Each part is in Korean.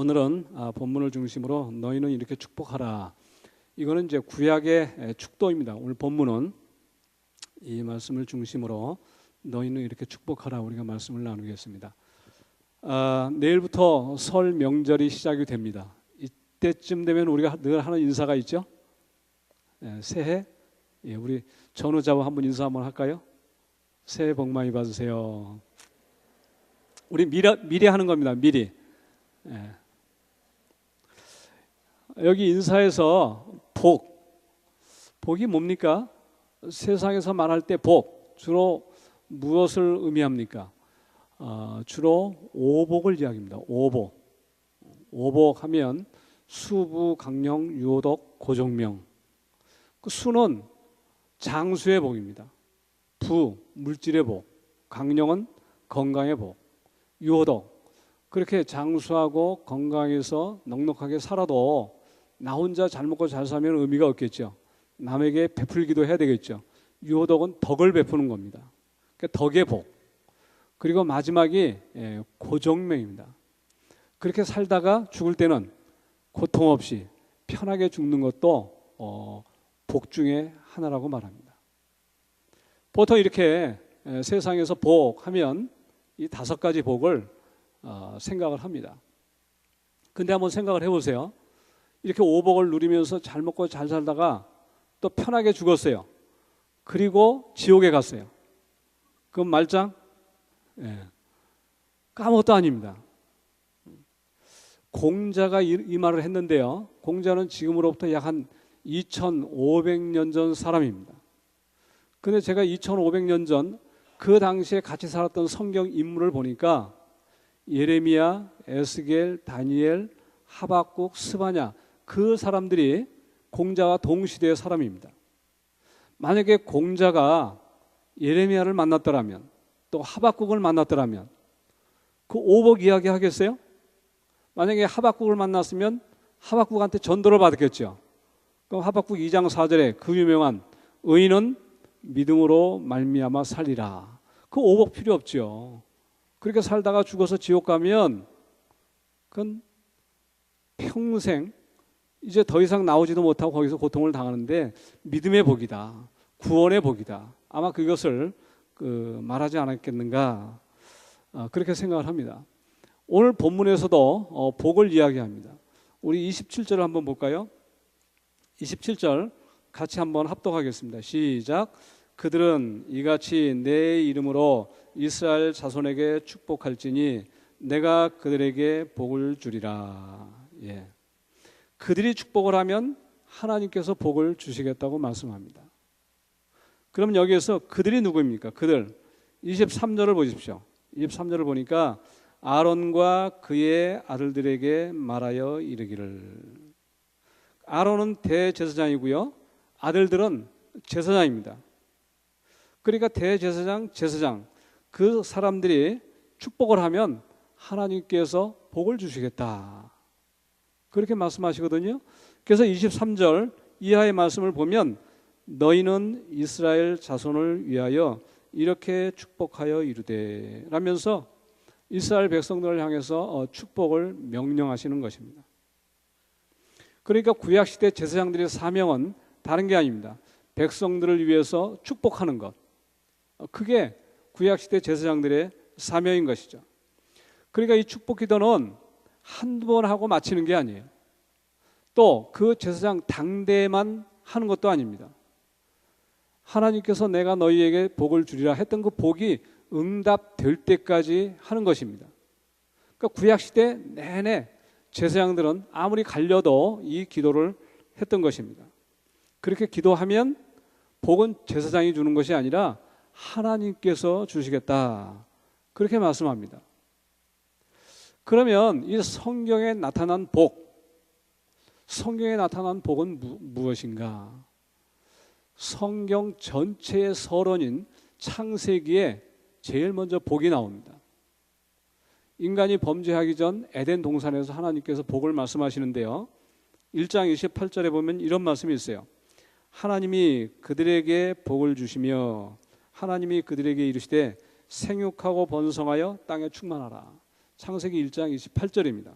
오늘은 본문을 중심으로 너희는 이렇게 축복하라. 이거는 이제 구약의 축도입니다. 오늘 본문은 이 말씀을 중심으로 너희는 이렇게 축복하라 우리가 말씀을 나누겠습니다. 내일부터 설 명절이 시작이 됩니다. 이때쯤 되면 우리가 늘 하는 인사가 있죠. 새해 우리 전우자와 한번 인사 한번 할까요? 새해 복 많이 받으세요. 우리 미리 하는 겁니다. 미리. 여기 인사에서 복이 뭡니까? 세상에서 말할 때 복 주로 무엇을 의미합니까? 주로 오복을 이야기합니다. 오복하면 수부, 강령, 유호덕, 고종명. 그 수는 장수의 복입니다. 부, 물질의 복. 강령은 건강의 복. 유호덕, 그렇게 장수하고 건강해서 넉넉하게 살아도 나 혼자 잘 먹고 잘 살면 의미가 없겠죠. 남에게 베풀기도 해야 되겠죠. 유호덕은 덕을 베푸는 겁니다. 그러니까 덕의 복. 그리고 마지막이 고종명입니다. 그렇게 살다가 죽을 때는 고통 없이 편하게 죽는 것도 복 중에 하나라고 말합니다. 보통 이렇게 세상에서 복하면 이 5가지 복을 생각을 합니다. 근데 한번 생각을 해보세요. 이렇게 오복을 누리면서 잘 먹고 잘 살다가 또 편하게 죽었어요. 그리고 지옥에 갔어요. 그럼 말짱? 아무것도 아닙니다. 공자가 이 말을 했는데요. 공자는 지금으로부터 약 한 2500년 전 사람입니다. 근데 제가 2500년 전 그 당시에 같이 살았던 성경 인물을 보니까 예레미야, 에스겔, 다니엘, 하박국, 스바냐 그 사람들이 공자와 동시대의 사람입니다. 만약에 공자가 예레미야를 만났더라면 또 하박국을 만났더라면 그 오복 이야기 하겠어요? 만약에 하박국을 만났으면 하박국한테 전도를 받았겠죠. 그럼 하박국 2장 4절에 그 유명한 의인은 믿음으로 말미암아 살리라. 그 오복 필요 없죠. 그렇게 살다가 죽어서 지옥 가면 그건 평생 이제 더 이상 나오지도 못하고 거기서 고통을 당하는데 믿음의 복이다. 구원의 복이다. 아마 그것을 말하지 않았겠는가 그렇게 생각을 합니다. 오늘 본문에서도 복을 이야기합니다. 우리 27절을 한번 볼까요? 27절 같이 한번 합독하겠습니다. 시작. 그들은 이같이 내 이름으로 이스라엘 자손에게 축복할지니 내가 그들에게 복을 주리라. 그들이 축복을 하면 하나님께서 복을 주시겠다고 말씀합니다. 그럼 여기에서 그들이 누구입니까? 그들 23절을 보십시오. 23절을 보니까 아론과 그의 아들들에게 말하여 이르기를. 아론은 대제사장이고요. 아들들은 제사장입니다. 그러니까 대제사장, 제사장 그 사람들이 축복을 하면 하나님께서 복을 주시겠다. 그렇게 말씀하시거든요. 그래서 23절 이하의 말씀을 보면 너희는 이스라엘 자손을 위하여 이렇게 축복하여 이르되 라면서 이스라엘 백성들을 향해서 축복을 명령하시는 것입니다. 그러니까 구약시대 제사장들의 사명은 다른 게 아닙니다. 백성들을 위해서 축복하는 것. 그게 구약시대 제사장들의 사명인 것이죠. 그러니까 이 축복 기도는 한두 번 하고 마치는 게 아니에요. 또 그 제사장 당대만 하는 것도 아닙니다. 하나님께서 내가 너희에게 복을 주리라 했던 그 복이 응답될 때까지 하는 것입니다. 그러니까 구약시대 내내 제사장들은 아무리 갈려도 이 기도를 했던 것입니다. 그렇게 기도하면 복은 제사장이 주는 것이 아니라 하나님께서 주시겠다. 그렇게 말씀합니다. 그러면 이 성경에 나타난 성경에 나타난 복은 무엇인가? 성경 전체의 서론인 창세기에 제일 먼저 복이 나옵니다. 인간이 범죄하기 전 에덴 동산에서 하나님께서 복을 말씀하시는데요. 1장 28절에 보면 이런 말씀이 있어요. 하나님이 그들에게 복을 주시며 하나님이 그들에게 이르시되 생육하고 번성하여 땅에 충만하라. 창세기 1장 28절입니다.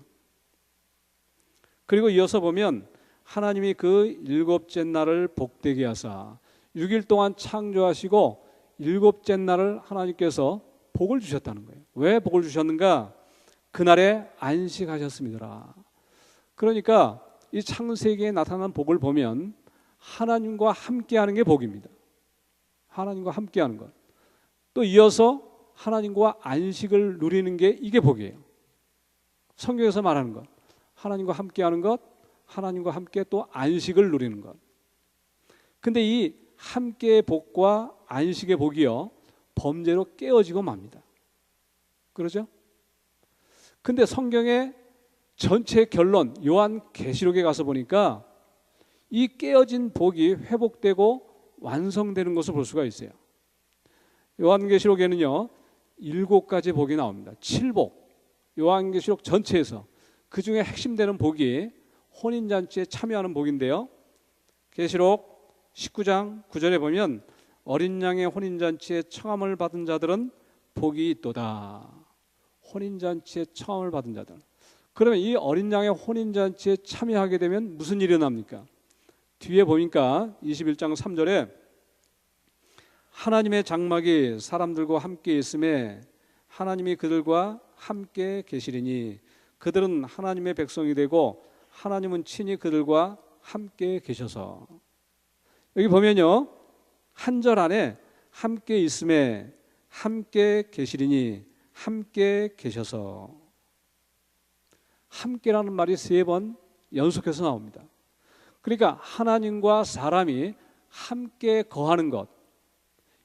그리고 이어서 보면 하나님이 그 일곱째 날을 복되게 하사 6일 동안 창조하시고 일곱째 날을 하나님께서 복을 주셨다는 거예요. 왜 복을 주셨는가? 그날에 안식하셨습니다. 그러니까 이 창세기에 나타난 복을 보면 하나님과 함께하는 게 복입니다. 하나님과 함께하는 것. 또 이어서 하나님과 안식을 누리는 게 이게 복이에요. 성경에서 말하는 것. 하나님과 함께하는 것, 하나님과 함께 또 안식을 누리는 것. 근데 이 함께의 복과 안식의 복이요, 범죄로 깨어지고 맙니다. 그러죠? 근데 성경의 전체 결론, 요한계시록에 가서 보니까 이 깨어진 복이 회복되고 완성되는 것을 볼 수가 있어요. 요한계시록에는요 7가지 복이 나옵니다. 7복. 요한계시록 전체에서 그 중에 핵심되는 복이 혼인잔치에 참여하는 복인데요, 계시록 19장 9절에 보면 어린 양의 혼인잔치에 청함을 받은 자들은 복이 있도다. 혼인잔치에 청함을 받은 자들. 그러면 이 어린 양의 혼인잔치에 참여하게 되면 무슨 일이 일어납니까? 뒤에 보니까 21장 3절에 하나님의 장막이 사람들과 함께 있음에 하나님이 그들과 함께 계시리니 그들은 하나님의 백성이 되고 하나님은 친히 그들과 함께 계셔서. 여기 보면요 한 절 안에 함께 있음에 함께 계시리니 함께 계셔서. 함께라는 말이 3번 연속해서 나옵니다. 그러니까 하나님과 사람이 함께 거하는 것,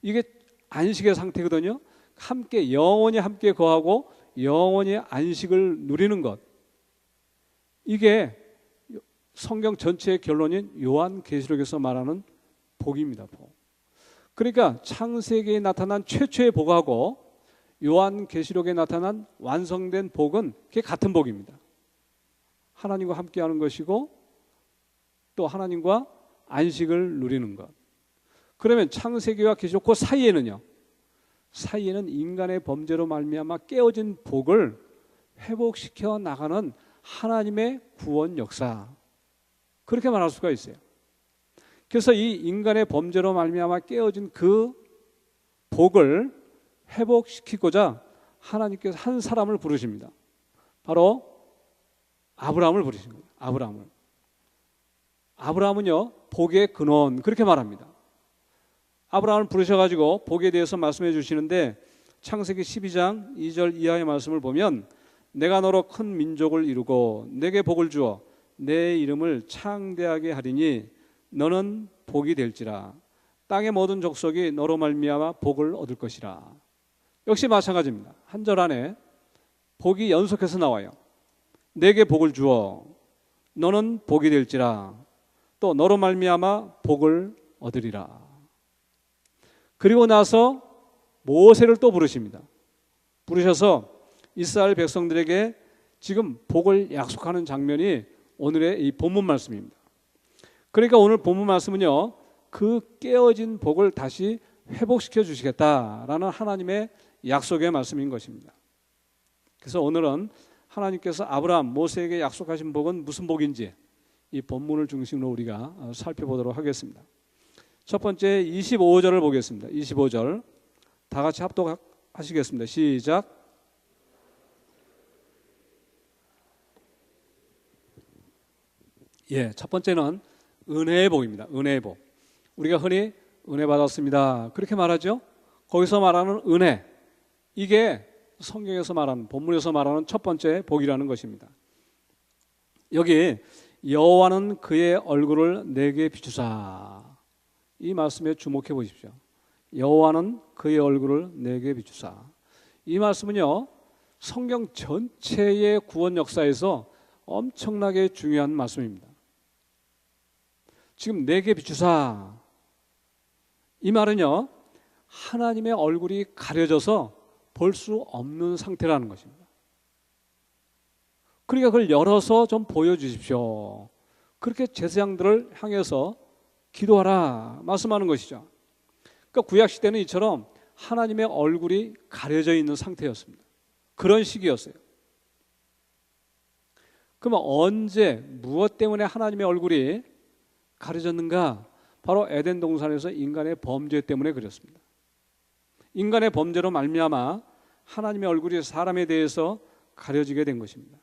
이게 안식의 상태거든요. 함께 영원히 함께 거하고 영원히 안식을 누리는 것, 이게 성경 전체의 결론인 요한계시록에서 말하는 복입니다. 복. 그러니까 창세기에 나타난 최초의 복하고 요한계시록에 나타난 완성된 복은 그게 같은 복입니다. 하나님과 함께하는 것이고 또 하나님과 안식을 누리는 것. 그러면 창세기와 계시록 그 사이에는요, 사이에는 인간의 범죄로 말미암아 깨어진 복을 회복시켜 나가는 하나님의 구원 역사, 그렇게 말할 수가 있어요. 그래서 이 인간의 범죄로 말미암아 깨어진 그 복을 회복시키고자 하나님께서 한 사람을 부르십니다. 바로 아브라함을 부르신 거예요. 아브라함은요 복의 근원, 그렇게 말합니다. 아브라함을 부르셔가지고 복에 대해서 말씀해 주시는데 창세기 12장 2절 이하의 말씀을 보면 내가 너로 큰 민족을 이루고 내게 복을 주어 내 이름을 창대하게 하리니 너는 복이 될지라. 땅의 모든 족속이 너로 말미암아 복을 얻을 것이라. 역시 마찬가지입니다. 한 절 안에 복이 연속해서 나와요. 내게 복을 주어 너는 복이 될지라. 또 너로 말미암아 복을 얻으리라. 그리고 나서 모세를 또 부르십니다. 부르셔서 이스라엘 백성들에게 지금 복을 약속하는 장면이 오늘의 이 본문 말씀입니다. 그러니까 오늘 본문 말씀은요, 그 깨어진 복을 다시 회복시켜 주시겠다라는 하나님의 약속의 말씀인 것입니다. 그래서 오늘은 하나님께서 아브라함, 모세에게 약속하신 복은 무슨 복인지 이 본문을 중심으로 우리가 살펴보도록 하겠습니다. 첫 번째 25절을 보겠습니다. 25절 다 같이 합독하시겠습니다. 시작. 첫 번째는 은혜의 복입니다. 은혜의 복. 우리가 흔히 은혜 받았습니다, 그렇게 말하죠. 거기서 말하는 은혜, 이게 성경에서 말하는, 본문에서 말하는 첫 번째 복이라는 것입니다. 여기 여호와는 그의 얼굴을 내게 비추사, 이 말씀에 주목해 보십시오. 여호와는 그의 얼굴을 내게 비추사. 이 말씀은요, 성경 전체의 구원 역사에서 엄청나게 중요한 말씀입니다. 지금 내게 비추사, 이 말은요, 하나님의 얼굴이 가려져서 볼 수 없는 상태라는 것입니다. 그러니까 그걸 열어서 좀 보여주십시오, 그렇게 제사장들을 향해서 기도하라 말씀하는 것이죠. 그러니까 구약시대는 이처럼 하나님의 얼굴이 가려져 있는 상태였습니다. 그런 시기였어요. 그러면 언제 무엇 때문에 하나님의 얼굴이 가려졌는가? 바로 에덴 동산에서 인간의 범죄 때문에 그랬습니다. 인간의 범죄로 말미암아 하나님의 얼굴이 사람에 대해서 가려지게 된 것입니다.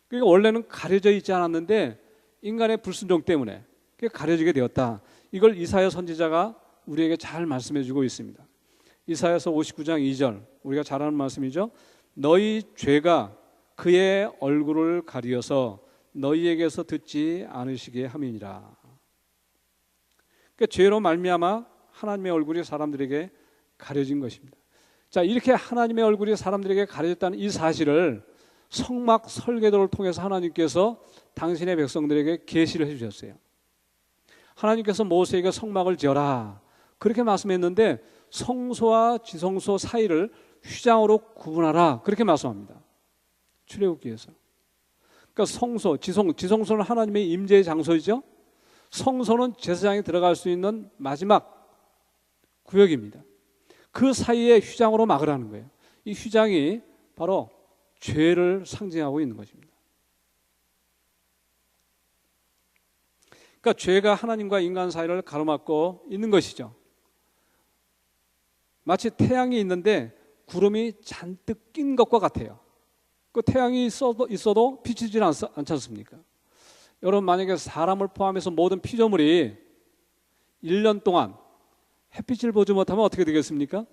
그러니까 원래는 가려져 있지 않았는데 인간의 불순종 때문에 가려지게 되었다. 이걸 이사야 선지자가 우리에게 잘 말씀해 주고 있습니다. 이사야서 59장 2절, 우리가 잘 아는 말씀이죠. 너희 죄가 그의 얼굴을 가리어서 너희에게서 듣지 않으시게 함이니라. 그러니까 죄로 말미암아 하나님의 얼굴이 사람들에게 가려진 것입니다. 자, 이렇게 하나님의 얼굴이 사람들에게 가려졌다는 이 사실을 성막 설계도를 통해서 하나님께서 당신의 백성들에게 계시를 해주셨어요. 하나님께서 모세에게 성막을 지어라 그렇게 말씀했는데 성소와 지성소 사이를 휘장으로 구분하라 그렇게 말씀합니다. 출애굽기에서. 그러니까 성소, 지성소는 하나님의 임재의 장소이죠. 성소는 제사장이 들어갈 수 있는 마지막 구역입니다. 그 사이에 휘장으로 막으라는 거예요. 이 휘장이 바로 죄를 상징하고 있는 것입니다. 그러니까 죄가 하나님과 인간 사이를 가로막고 있는 것이죠. 마치 태양이 있는데 구름이 잔뜩 낀 것과 같아요. 그 태양이 있어도 비치지 않지 않습니까? 여러분, 만약에 사람을 포함해서 모든 피조물이 1년 동안 햇빛을 보지 못하면 어떻게 되겠습니까?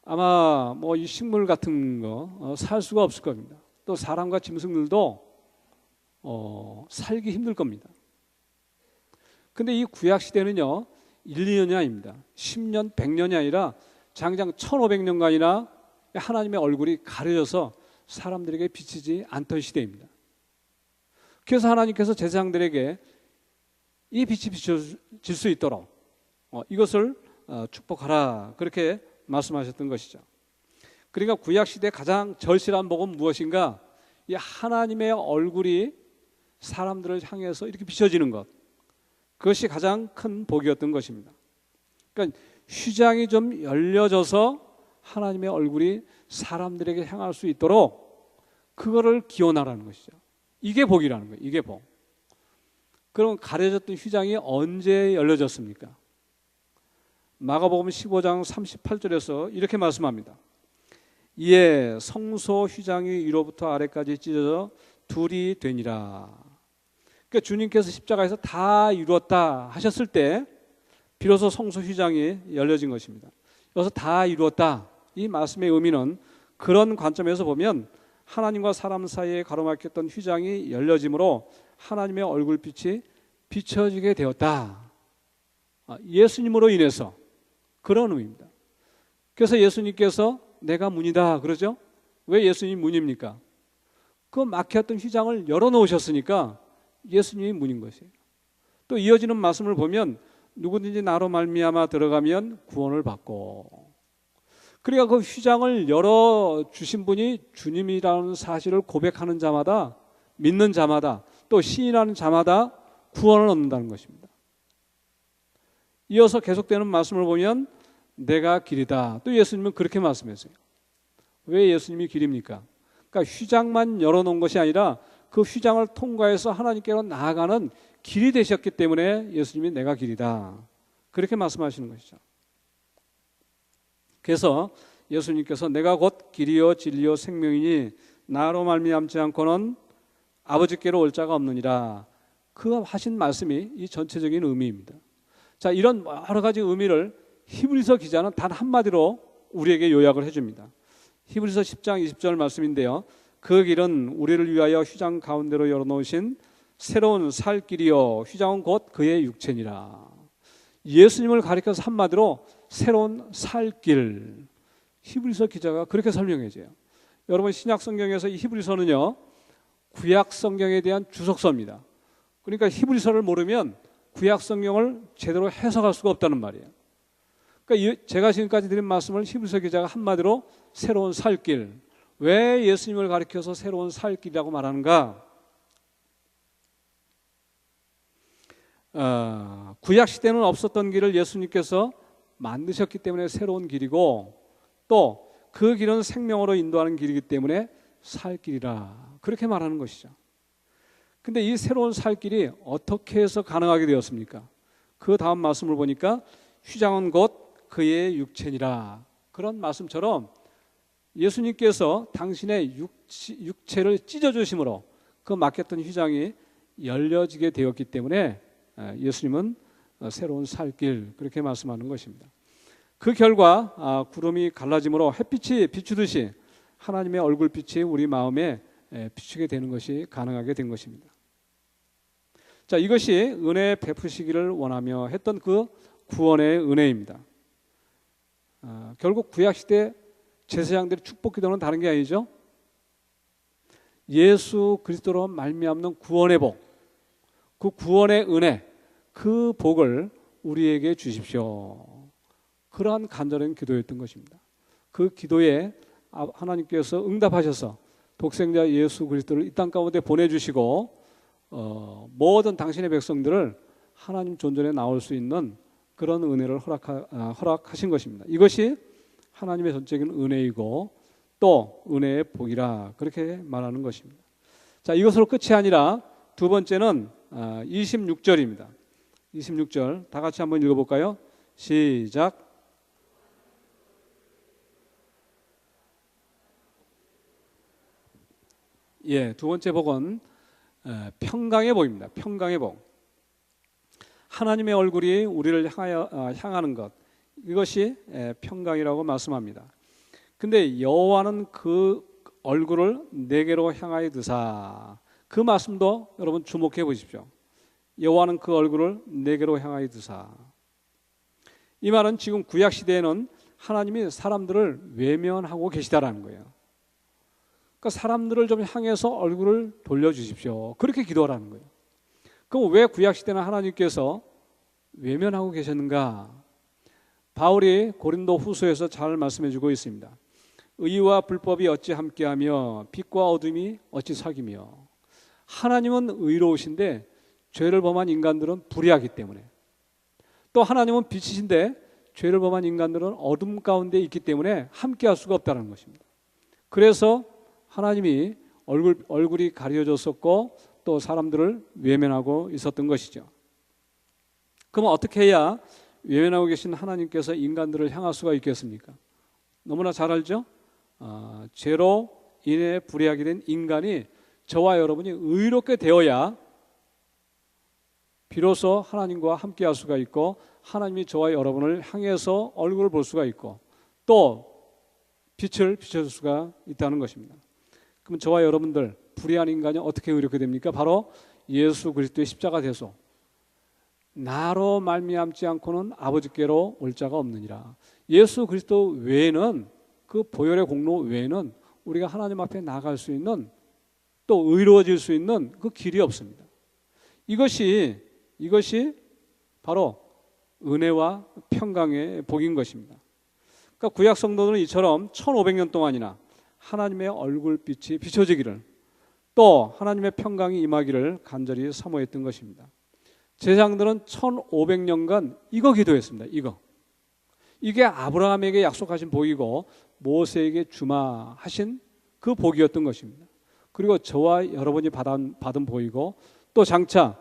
아마 뭐 이 식물 같은 거 살 수가 없을 겁니다. 또 사람과 짐승들도 살기 힘들 겁니다. 근데 이 구약 시대는요 1, 2년이 아닙니다. 10년, 100년이 아니라 장장 1500년간이나 하나님의 얼굴이 가려져서 사람들에게 비치지 않던 시대입니다. 그래서 하나님께서 제사장들에게 이 빛이 비춰질 수 있도록 이것을 축복하라 그렇게 말씀하셨던 것이죠. 그러니까 구약 시대 가장 절실한 복은 무엇인가? 이 하나님의 얼굴이 사람들을 향해서 이렇게 비춰지는 것, 그것이 가장 큰 복이었던 것입니다. 그러니까 휘장이 좀 열려져서 하나님의 얼굴이 사람들에게 향할 수 있도록 그거를 기원하라는 것이죠. 이게 복이라는 거예요. 이게 복. 그럼 가려졌던 휘장이 언제 열려졌습니까? 마가복음 15장 38절에서 이렇게 말씀합니다. 이에 성소 휘장이 위로부터 아래까지 찢어져 둘이 되니라. 그러니까 주님께서 십자가에서 다 이루었다 하셨을 때 비로소 성소 휘장이 열려진 것입니다. 여기서 다 이루었다, 이 말씀의 의미는 그런 관점에서 보면 하나님과 사람 사이에 가로막혔던 휘장이 열려짐으로 하나님의 얼굴빛이 비춰지게 되었다. 예수님으로 인해서 그런 의미입니다. 그래서 예수님께서 내가 문이다 그러죠. 왜 예수님이 문입니까? 그 막혔던 휘장을 열어놓으셨으니까 예수님이 문인 것이에요. 또 이어지는 말씀을 보면 누구든지 나로 말미암아 들어가면 구원을 받고, 그러니까 그 휘장을 열어주신 분이 주님이라는 사실을 고백하는 자마다, 믿는 자마다, 또 시인하는 자마다 구원을 얻는다는 것입니다. 이어서 계속되는 말씀을 보면 내가 길이다. 또 예수님은 그렇게 말씀했어요. 왜 예수님이 길입니까? 그러니까 휘장만 열어놓은 것이 아니라 그 휘장을 통과해서 하나님께로 나아가는 길이 되셨기 때문에 예수님이 내가 길이다 그렇게 말씀하시는 것이죠. 그래서 예수님께서 내가 곧 길이요 진리요 생명이니 나로 말미암지 않고는 아버지께로 올 자가 없느니라, 그 하신 말씀이 이 전체적인 의미입니다. 자, 이런 여러 가지 의미를 히브리서 기자는 단 한마디로 우리에게 요약을 해줍니다. 히브리서 10장 20절 말씀인데요, 그 길은 우리를 위하여 휘장 가운데로 열어놓으신 새로운 살 길이요 휘장은 곧 그의 육체니라. 예수님을 가리켜서 한마디로 새로운 살 길, 히브리서 기자가 그렇게 설명해줘요. 여러분, 신약 성경에서 이 히브리서는요 구약 성경에 대한 주석서입니다. 그러니까 히브리서를 모르면 구약 성경을 제대로 해석할 수가 없다는 말이에요. 그러니까 제가 지금까지 드린 말씀을 히브리서 기자가 한마디로 새로운 살 길, 왜 예수님을 가리켜서 새로운 살 길이라고 말하는가? 구약 시대는 없었던 길을 예수님께서 만드셨기 때문에 새로운 길이고, 또 그 길은 생명으로 인도하는 길이기 때문에 살 길이라 그렇게 말하는 것이죠. 근데 이 새로운 살 길이 어떻게 해서 가능하게 되었습니까? 그 다음 말씀을 보니까 휘장은 곧 그의 육체니라. 그런 말씀처럼 예수님께서 당신의 육체를 찢어주심으로 그 막혔던 휘장이 열려지게 되었기 때문에 예수님은 새로운 살 길, 그렇게 말씀하는 것입니다. 그 결과 구름이 갈라짐으로 햇빛이 비추듯이 하나님의 얼굴빛이 우리 마음에 비추게 되는 것이 가능하게 된 것입니다. 자, 이것이 은혜 베푸시기를 원하며 했던 그 구원의 은혜입니다. 결국 구약시대 제사장들의 축복기도는 다른 게 아니죠. 예수 그리스도로 말미암는 구원의 복, 그 구원의 은혜, 그 복을 우리에게 주십시오. 그러한 간절한 기도였던 것입니다. 그 기도에 하나님께서 응답하셔서 독생자 예수 그리스도를 이 땅 가운데 보내주시고 모든 당신의 백성들을 하나님 존전에 나올 수 있는 그런 은혜를 허락하신 것입니다. 이것이 하나님의 전적인 은혜이고 또 은혜의 복이라 그렇게 말하는 것입니다. 자, 이것으로 끝이 아니라 두 번째는 26절입니다. 26절 다 같이 한번 읽어볼까요? 시작. 예, 두 번째 복은 평강의 복입니다. 평강의 복. 하나님의 얼굴이 우리를 향하는 것, 이것이 평강이라고 말씀합니다. 근데 여호와는 그 얼굴을 내게로 향하여 드사. 그 말씀도 여러분 주목해 보십시오. 여호와는 그 얼굴을 내게로 향하여 드사. 이 말은 지금 구약 시대에는 하나님이 사람들을 외면하고 계시다라는 거예요. 그러니까 사람들을 좀 향해서 얼굴을 돌려주십시오. 그렇게 기도하라는 거예요. 그럼 왜 구약 시대는 하나님께서 외면하고 계셨는가? 바울이 고린도 후서에서 잘 말씀해 주고 있습니다. 의와 불법이 어찌 함께하며 빛과 어둠이 어찌 사귀며. 하나님은 의로우신데 죄를 범한 인간들은 불의하기 때문에, 또 하나님은 빛이신데 죄를 범한 인간들은 어둠 가운데 있기 때문에 함께할 수가 없다는 것입니다. 그래서 하나님이 얼굴이 가려졌었고 또 사람들을 외면하고 있었던 것이죠. 그럼 어떻게 해야 외면하고 계신 하나님께서 인간들을 향할 수가 있겠습니까? 너무나 잘 알죠? 죄로 인해 불의하게 된 인간이 저와 여러분이 의롭게 되어야 비로소 하나님과 함께 할 수가 있고 하나님이 저와 여러분을 향해서 얼굴을 볼 수가 있고 또 빛을 비춰줄 수가 있다는 것입니다. 그럼 저와 여러분들 불의한 인간이 어떻게 의롭게 됩니까? 바로 예수 그리스도의 십자가 대속. 나로 말미암지 않고는 아버지께로 올 자가 없느니라. 예수 그리스도 외에는, 그 보혈의 공로 외에는 우리가 하나님 앞에 나갈 수 있는, 또 의로워질 수 있는 그 길이 없습니다. 이것이 바로 은혜와 평강의 복인 것입니다. 그러니까 구약 성도들은 이처럼 1500년 동안이나 하나님의 얼굴빛이 비춰지기를, 또 하나님의 평강이 임하기를 간절히 사모했던 것입니다. 제사장들은 1500년간 이거 기도했습니다. 이게 아브라함에게 약속하신 복이고 모세에게 주마하신 그 복이었던 것입니다. 그리고 저와 여러분이 받은 복이고 또 장차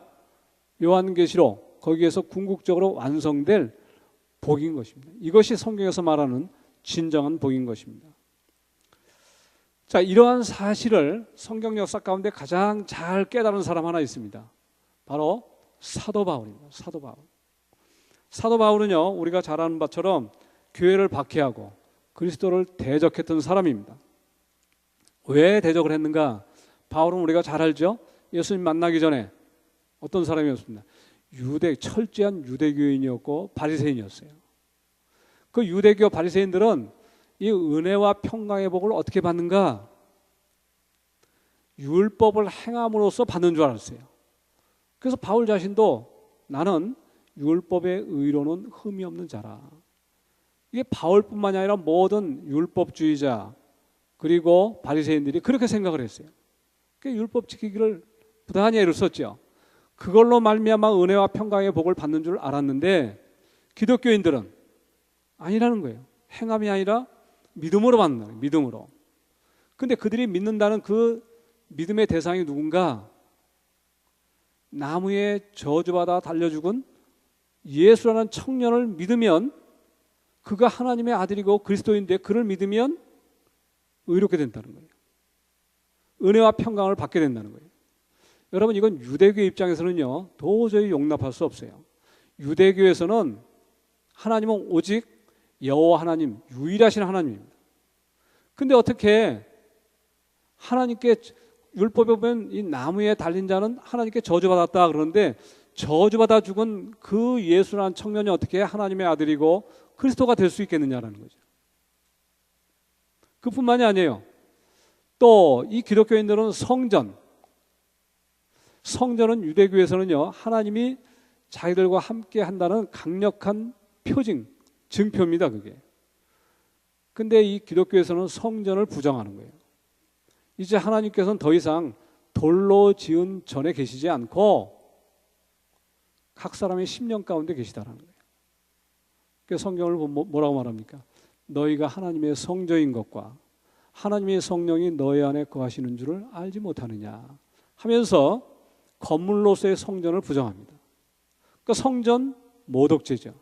요한계시록 거기에서 궁극적으로 완성될 복인 것입니다. 이것이 성경에서 말하는 진정한 복인 것입니다. 자, 이러한 사실을 성경 역사 가운데 가장 잘 깨달은 사람 하나 있습니다. 바로 사도 바울입니다. 사도 바울은요, 우리가 잘 아는 바처럼 교회를 박해하고 그리스도를 대적했던 사람입니다. 왜 대적을 했는가? 바울은 우리가 잘 알죠. 예수님 만나기 전에 어떤 사람이었습니다. 철저한 유대교인이었고 바리새인이었어요. 그 유대교 바리새인들은 이 은혜와 평강의 복을 어떻게 받는가? 율법을 행함으로써 받는 줄 알았어요. 그래서 바울 자신도 나는 율법의 의로는 흠이 없는 자라. 이게 바울뿐만이 아니라 모든 율법주의자 그리고 바리새인들이 그렇게 생각을 했어요. 그 율법 지키기를 부단히 애를 썼죠. 그걸로 말미암아 은혜와 평강의 복을 받는 줄 알았는데 기독교인들은 아니라는 거예요. 행함이 아니라 믿음으로 받는 거예요. 믿음으로. 근데 그들이 믿는다는 그 믿음의 대상이 누군가? 나무에 저주받아 달려 죽은 예수라는 청년을 믿으면, 그가 하나님의 아들이고 그리스도인데 그를 믿으면 의롭게 된다는 거예요. 은혜와 평강을 받게 된다는 거예요. 여러분, 이건 유대교 입장에서는요 도저히 용납할 수 없어요. 유대교에서는 하나님은 오직 여호와 하나님, 유일하신 하나님입니다. 근데 어떻게 하나님께, 율법에 보면 이 나무에 달린 자는 하나님께 저주받았다 그러는데, 저주받아 죽은 그 예수라는 청년이 어떻게 하나님의 아들이고 그리스도가 될 수 있겠느냐라는 거죠. 그뿐만이 아니에요. 또 이 기독교인들은 성전은 유대교에서는요 하나님이 자기들과 함께 한다는 강력한 표징, 증표입니다. 그게. 근데 이 기독교에서는 성전을 부정하는 거예요. 이제 하나님께서는 더 이상 돌로 지은 전에 계시지 않고 각 사람의 심령 가운데 계시다라는 거예요. 그래서 성경을 뭐라고 말합니까? 너희가 하나님의 성전인 것과 하나님의 성령이 너희 안에 거하시는 줄을 알지 못하느냐 하면서 건물로서의 성전을 부정합니다. 그러니까 성전 모독죄죠.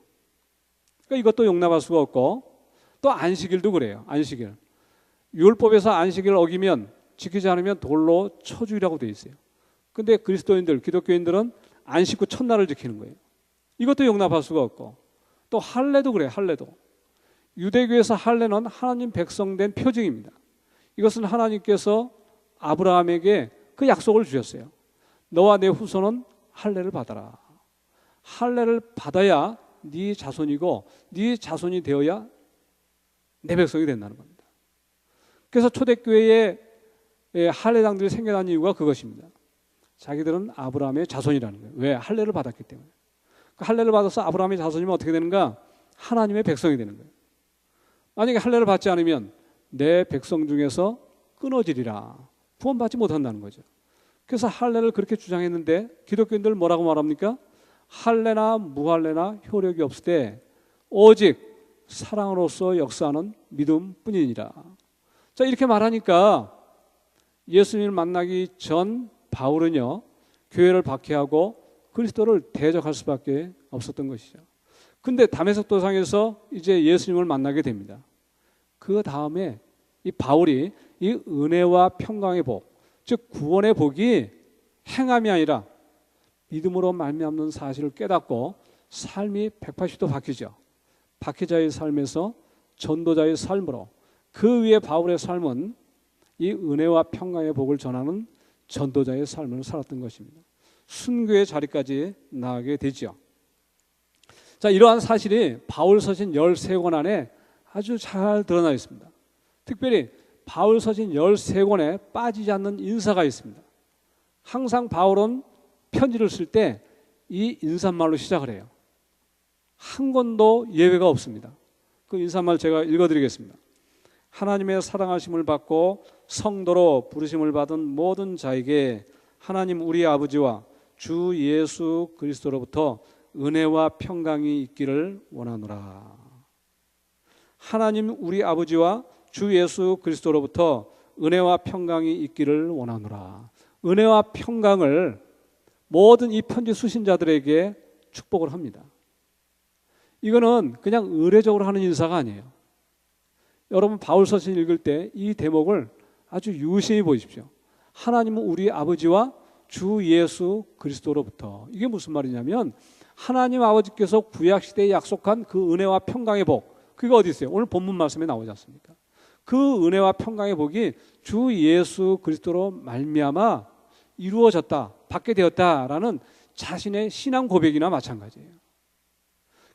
그러니까 이것도 용납할 수가 없고, 또 안식일도 그래요. 안식일. 율법에서 안식일을 어기면, 지키지 않으면 돌로 쳐 죽이라고 되어 있어요. 근데 그리스도인들, 기독교인들은 안식 후 첫날을 지키는 거예요. 이것도 용납할 수가 없고, 또 할례도 그래요. 할례도. 유대교에서 할례는 하나님 백성된 표징입니다. 이것은 하나님께서 아브라함에게 그 약속을 주셨어요. 너와 내 후손은 할례를 받아라. 할례를 받아야 네 자손이고 네 자손이 되어야 내 백성이 된다는 겁니다. 그래서 초대교회에 할례당들이 생겨난 이유가 그것입니다. 자기들은 아브라함의 자손이라는 거예요. 왜? 할례를 받았기 때문에. 그 할례를 받아서 아브라함의 자손이면 어떻게 되는가? 하나님의 백성이 되는 거예요. 만약에 할례를 받지 않으면 내 백성 중에서 끊어지리라. 구원받지 못한다는 거죠. 그래서 할례를 그렇게 주장했는데 기독교인들 뭐라고 말합니까? 할례나 무할례나 효력이 없을 때 오직 사랑으로서 역사하는 믿음뿐이니라. 자, 이렇게 말하니까 예수님을 만나기 전 바울은요 교회를 박해하고 그리스도를 대적할 수밖에 없었던 것이죠. 근데 다메섹 도상에서 이제 예수님을 만나게 됩니다. 그 다음에 이 바울이 이 은혜와 평강의 복, 즉 구원의 복이 행함이 아니라 믿음으로 말미암는 사실을 깨닫고 삶이 180도 바뀌죠. 박해자의 삶에서 전도자의 삶으로, 그 위에 바울의 삶은 이 은혜와 평강의 복을 전하는 전도자의 삶을 살았던 것입니다. 순교의 자리까지 나아가게 되죠. 자, 이러한 사실이 바울 서신 13권 안에 아주 잘 드러나 있습니다. 특별히 바울 서신 13권에 빠지지 않는 인사가 있습니다. 항상 바울은 편지를 쓸 때 이 인사말로 시작을 해요. 한 권도 예외가 없습니다. 그 인사말 제가 읽어드리겠습니다. 하나님의 사랑하심을 받고 성도로 부르심을 받은 모든 자에게 하나님 우리 아버지와 주 예수 그리스도로부터 은혜와 평강이 있기를 원하노라. 하나님 우리 아버지와 주 예수 그리스도로부터 은혜와 평강이 있기를 원하노라. 은혜와 평강을 모든 이 편지 수신자들에게 축복을 합니다. 이거는 그냥 의례적으로 하는 인사가 아니에요. 여러분 바울 서신 읽을 때 이 대목을 아주 유심히 보십시오. 하나님은 우리 아버지와 주 예수 그리스도로부터. 이게 무슨 말이냐면 하나님 아버지께서 구약시대에 약속한 그 은혜와 평강의 복, 그게 어디 있어요? 오늘 본문 말씀에 나오지 않습니까? 그 은혜와 평강의 복이 주 예수 그리스도로 말미암아 이루어졌다, 받게 되었다라는 자신의 신앙 고백이나 마찬가지예요.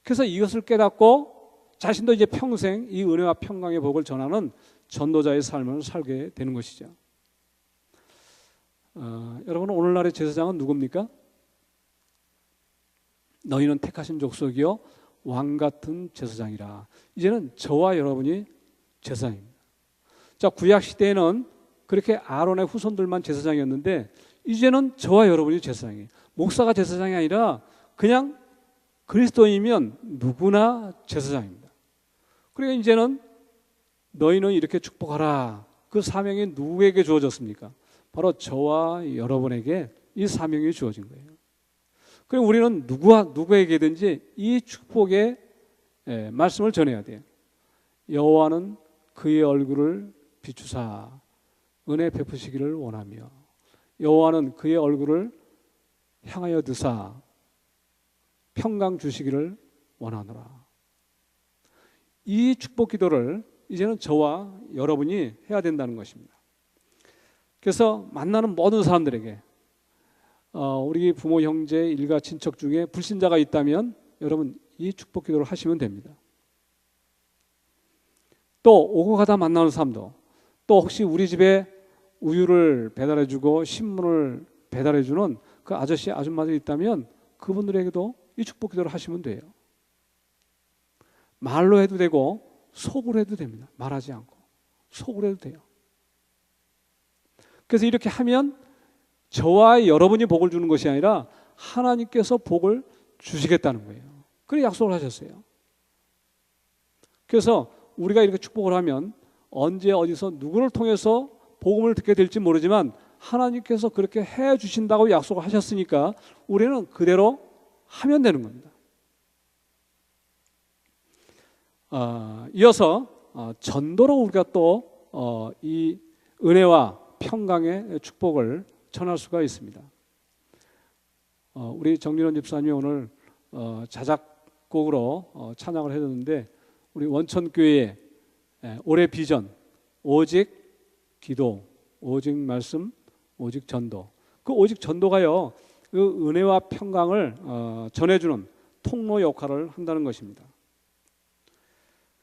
그래서 이것을 깨닫고 자신도 이제 평생 이 은혜와 평강의 복을 전하는 전도자의 삶을 살게 되는 것이죠. 여러분 오늘날의 제사장은 누굽니까? 너희는 택하신 족속이요 왕 같은 제사장이라. 이제는 저와 여러분이 제사장입니다. 자, 구약 시대에는 그렇게 아론의 후손들만 제사장이었는데 이제는 저와 여러분이 제사장이에요. 목사가 제사장이 아니라 그냥 그리스도인이면 누구나 제사장입니다. 그러니까 이제는 너희는 이렇게 축복하라. 그 사명이 누구에게 주어졌습니까? 바로 저와 여러분에게 이 사명이 주어진 거예요. 그럼 우리는 누구에게든지 이 축복의 말씀을 전해야 돼요. 여호와는 그의 얼굴을 비추사 은혜 베푸시기를 원하며 여호와는 그의 얼굴을 향하여 드사 평강 주시기를 원하노라. 이 축복 기도를 이제는 저와 여러분이 해야 된다는 것입니다. 그래서 만나는 모든 사람들에게 우리 부모, 형제, 일가, 친척 중에 불신자가 있다면 여러분 이 축복 기도를 하시면 됩니다. 또 오고 가다 만나는 사람도 또 혹시 우리 집에 우유를 배달해주고 신문을 배달해주는 그 아저씨, 아줌마들이 있다면 그분들에게도 이 축복 기도를 하시면 돼요. 말로 해도 되고 속으로 해도 됩니다. 말하지 않고 속으로 해도 돼요. 그래서 이렇게 하면 저와 여러분이 복을 주는 것이 아니라 하나님께서 복을 주시겠다는 거예요. 그래 약속을 하셨어요. 그래서 우리가 이렇게 축복을 하면 언제 어디서 누구를 통해서 복음을 듣게 될지 모르지만 하나님께서 그렇게 해 주신다고 약속을 하셨으니까 우리는 그대로 하면 되는 겁니다. 이어서 전도로 우리가 또 이 은혜와 평강의 축복을 전할 수가 있습니다. 우리 정민원 집사님이 오늘 자작곡으로 찬양을 해줬는데 우리 원천교회의 올해 비전 오직 기도, 오직 말씀, 오직 전도. 그 오직 전도가요 그 은혜와 평강을 전해주는 통로 역할을 한다는 것입니다.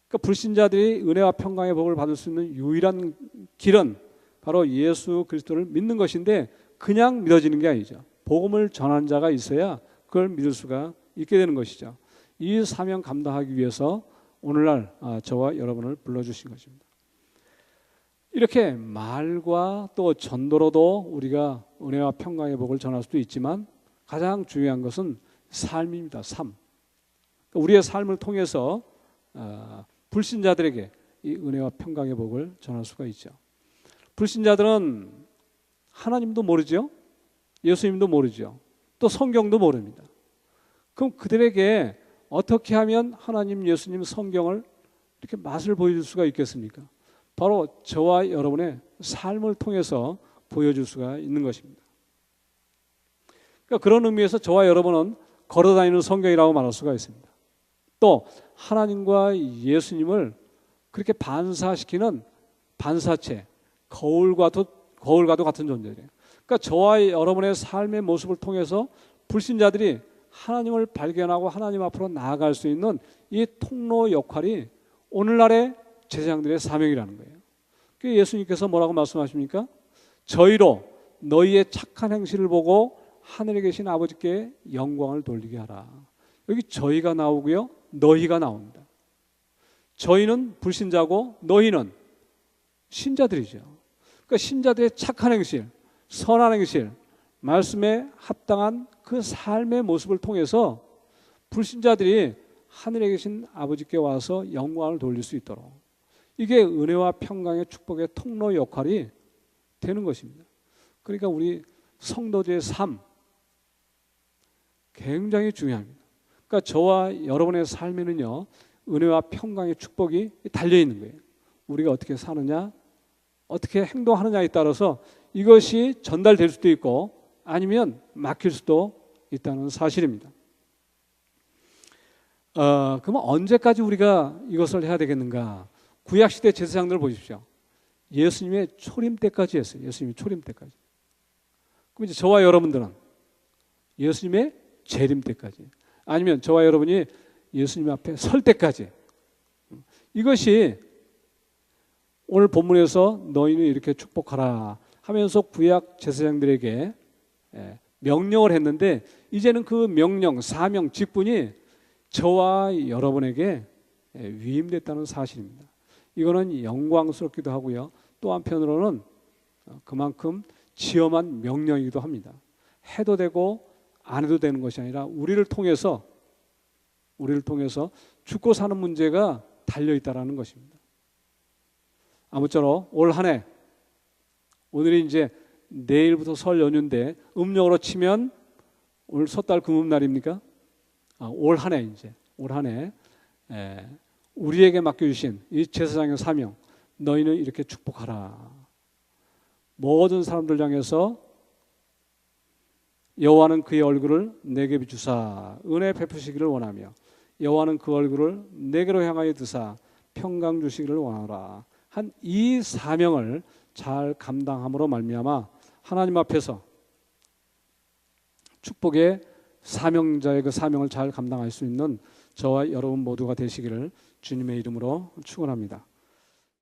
그러니까 불신자들이 은혜와 평강의 복을 받을 수 있는 유일한 길은 바로 예수 그리스도를 믿는 것인데 그냥 믿어지는 게 아니죠. 복음을 전하는 자가 있어야 그걸 믿을 수가 있게 되는 것이죠. 이 사명 감당하기 위해서 오늘날 저와 여러분을 불러주신 것입니다. 이렇게 말과 또 전도로도 우리가 은혜와 평강의 복을 전할 수도 있지만 가장 중요한 것은 삶입니다. 삶. 우리의 삶을 통해서 불신자들에게 이 은혜와 평강의 복을 전할 수가 있죠. 불신자들은 하나님도 모르죠. 예수님도 모르죠. 또 성경도 모릅니다. 그럼 그들에게 어떻게 하면 하나님, 예수님, 성경을 이렇게 맛을 보여줄 수가 있겠습니까? 바로 저와 여러분의 삶을 통해서 보여줄 수가 있는 것입니다. 그러니까 그런 의미에서 저와 여러분은 걸어다니는 성경이라고 말할 수가 있습니다. 또 하나님과 예수님을 그렇게 반사시키는 반사체, 거울과도 같은 존재예요. 그러니까 저와 여러분의 삶의 모습을 통해서 불신자들이 하나님을 발견하고 하나님 앞으로 나아갈 수 있는 이 통로 역할이 오늘날의 제사장들의 사명이라는 거예요. 그 예수님께서 뭐라고 말씀하십니까? 저희로 너희의 착한 행실을 보고 하늘에 계신 아버지께 영광을 돌리게 하라. 여기 저희가 나오고요, 너희가 나옵니다. 저희는 불신자고 너희는 신자들이죠. 그러니까 신자들의 착한 행실, 선한 행실, 말씀에 합당한 그 삶의 모습을 통해서 불신자들이 하늘에 계신 아버지께 와서 영광을 돌릴 수 있도록 이게 은혜와 평강의 축복의 통로 역할이 되는 것입니다. 그러니까 우리 성도들의 삶 굉장히 중요합니다. 그러니까 저와 여러분의 삶에는요 은혜와 평강의 축복이 달려있는 거예요. 우리가 어떻게 사느냐, 어떻게 행동하느냐에 따라서 이것이 전달될 수도 있고 아니면 막힐 수도 있다는 사실입니다. 그러면 언제까지 우리가 이것을 해야 되겠는가? 구약시대 제사장들을 보십시오. 예수님의 초림 때까지 했어요. 예수님의 초림 때까지. 그럼 이제 저와 여러분들은 예수님의 재림 때까지, 아니면 저와 여러분이 예수님 앞에 설 때까지, 이것이 오늘 본문에서 너희는 이렇게 축복하라 하면서 구약 제사장들에게 명령을 했는데 이제는 그 명령, 사명, 직분이 저와 여러분에게 위임됐다는 사실입니다. 이거는 영광스럽기도 하고요. 또 한편으로는 그만큼 지엄한 명령이기도 합니다. 해도 되고 안 해도 되는 것이 아니라 우리를 통해서 죽고 사는 문제가 달려있다는 것입니다. 아무쪼록 올 한 해, 오늘이 이제 내일부터 설 연휴인데 음력으로 치면 오늘 섣달 금음날입니까? 올 한 해 이제 올 한 해 우리에게 맡겨주신 이 제사장의 사명, 너희는 이렇게 축복하라. 모든 사람들 향해서 여호와는 그의 얼굴을 내게 비추사 은혜 베푸시기를 원하며 여호와는 그 얼굴을 내게로 향하여 드사 평강 주시기를 원하노라 한 이 사명을 잘 감당함으로 말미암아 하나님 앞에서 축복의 사명자의 그 사명을 잘 감당할 수 있는 저와 여러분 모두가 되시기를 주님의 이름으로 축원합니다.